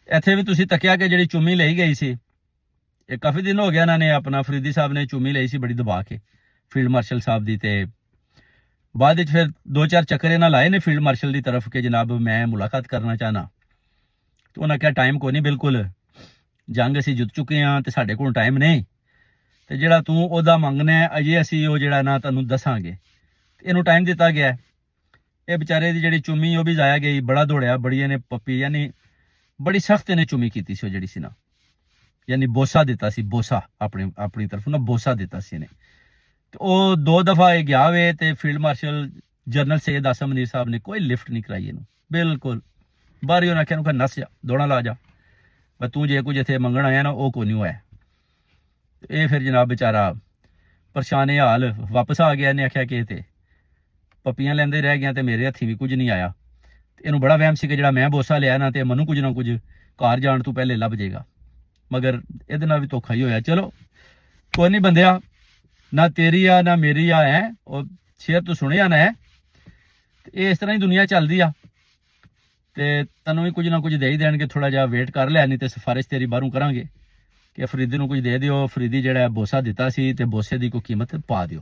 ਇੱਥੇ ਵੀ ਤੁਸੀਂ ਤੱਕਿਆ ਕਿ ਜਿਹੜੀ ਚੁੰਮੀ ਲਈ ਗਈ ਸੀ, ਇਹ ਕਾਫੀ ਦਿਨ ਹੋ ਗਿਆ ਇਹਨਾਂ ਨੇ ਆਪਣਾ ਫਰੀਦੀ ਸਾਹਿਬ ਨੇ ਚੁੰਮੀ ਲਈ ਸੀ ਬੜੀ ਦਬਾ ਕੇ ਫੀਲਡ ਮਾਰਸ਼ਲ ਸਾਹਿਬ ਦੀ, ਤੇ ਬਾਅਦ ਵਿੱਚ ਫਿਰ 2-4 ਚੱਕਰ ਇਹਨਾਂ ਲਾਏ ਨੇ ਫੀਲਡ ਮਾਰਸ਼ਲ ਦੀ ਤਰਫ ਕਿ ਜਨਾਬ ਮੈਂ ਮੁਲਾਕਾਤ ਕਰਨਾ ਚਾਹਨਾ, ਤੇ ਉਹਨਾਂ ਕਿਹਾ ਟਾਈਮ ਕੋਈ ਨਹੀਂ, ਬਿਲਕੁਲ ਜੰਗ ਅਸੀਂ ਜਿੱਤ ਚੁੱਕੇ ਹਾਂ ਤੇ ਸਾਡੇ ਕੋਲ ਟਾਈਮ ਨਹੀਂ, ਤੇ ਜਿਹੜਾ ਤੂੰ ਉਹਦਾ ਮੰਗਣਾ ਅਜੇ ਅਸੀਂ ਉਹ ਜਿਹੜਾ ਨਾ ਤੁਹਾਨੂੰ ਦੱਸਾਂਗੇ। ਇਹਨੂੰ ਟਾਈਮ ਦਿੱਤਾ ਗਿਆ। ਇਹ ਵਿਚਾਰੇ ਦੀ ਜਿਹੜੀ ਚੁੰਮੀ ਉਹ ਵੀ ਜਾਇਆ ਗਈ, ਬੜਾ ਦੌੜਿਆ, ਬੜੀ ਇਹਨੇ ਪੱਪੀ, ਯਾਨੀ ਬੜੀ ਸਖਤ ਇਹਨੇ ਚੁੰਮੀ ਕੀਤੀ ਸੀ ਉਹ ਜਿਹੜੀ ਸੀ ਨਾ, ਯਾਨੀ ਬੋਸਾ ਦਿੱਤਾ ਸੀ, ਬੋਸਾ ਆਪਣੀ ਤਰਫੋਂ ਨਾ ਬੋਸਾ ਦਿੱਤਾ ਸੀ ਇਹਨੇ। ਤੇ ਉਹ 2 ਦਫਾ ਇਹ ਗਿਆ ਵੇ ਤੇ ਫੀਲਡ ਮਾਰਸ਼ਲ ਜਨਰਲ ਸੈਦ ਆਸਮ ਮਨੀਰ ਸਾਹਿਬ ਨੇ ਕੋਈ ਲਿਫਟ ਨਹੀਂ ਕਰਾਈ ਇਹਨੂੰ, ਬਿਲਕੁਲ ਬਾਹਰ ਉਹਨਾਂ ਆਖਿਆ ਨੂੰ ਨੱਸ ਜਾ, ਦੌੜਾ ਲਾ ਜਾ, ਬਸ ਤੂੰ ਜੇ ਕੁਝ ਇੱਥੇ ਮੰਗਣ ਆਇਆ ਨਾ ਉਹ ਕੋਈ ਨਹੀਂ ਹੋਇਆ। ਇਹ ਫਿਰ ਜਨਾਬ ਵਿਚਾਰਾ ਪਰੇਸ਼ਾਨ ਹਾਲ ਵਾਪਸ ਆ ਗਿਆ। ਇਹਨੇ ਆਖਿਆ ਕਿ ਤੇ ਪੱਪੀਆਂ ਲੈਂਦੇ ਰਹਿ ਗਿਆ ਤੇ ਮੇਰੇ ਹੱਥੀਂ ਵੀ ਕੁਝ ਨਹੀਂ ਆਇਆ। ਇਹਨੂੰ ਬੜਾ ਵਹਿਮ ਸੀ ਕਿ ਜਿਹੜਾ ਮੈਂ ਬੋਸਾ ਲਿਆ ਨਾ ਤੇ ਮੈਨੂੰ ਕੁਝ ਨਾ ਕੁਝ ਘਰ ਜਾਣ ਤੋਂ ਪਹਿਲੇ ਲੱਭ ਜਾਏਗਾ, ਮਗਰ ਇਹਦੇ ਨਾਲ ਵੀ ਧੋਖਾ ਹੀ ਹੋਇਆ। ਚਲੋ ਕੋਈ ਨਹੀਂ ਬੰਦਿਆ, ਨਾ ਤੇਰੀ ਆ ਨਾ ਮੇਰੀ ਆ, ਹੈ ਉਹ ਸ਼ੇਰ ਤੂੰ ਸੁਣਿਆ ਨਾ ਹੈ, ਇਹ ਇਸ ਤਰ੍ਹਾਂ ਹੀ ਦੁਨੀਆ ਚੱਲਦੀ ਆ, ਤੇ ਤੈਨੂੰ ਵੀ ਕੁਝ ਨਾ ਕੁਝ ਦੇ ਹੀ ਦੇਣਗੇ, ਥੋੜਾ ਜਿਹਾ ਵੇਟ ਕਰ ਲਿਆ, ਨਹੀਂ ਤੇ ਸਿਫਾਰਿਸ਼ ਤੇਰੀ ਬਾਹਰੋਂ ਕਰਾਂਗੇ ਕਿ ਫਰੀਦੀ ਨੂੰ ਕੁਝ ਦੇ ਦਿਓ, ਫਰੀਦੀ ਜਿਹੜਾ ਬੋਸਾ ਦਿੱਤਾ ਸੀ ਤੇ ਬੋਸੇ ਦੀ ਕੋਈ ਕੀਮਤ ਪਾ ਦਿਓ।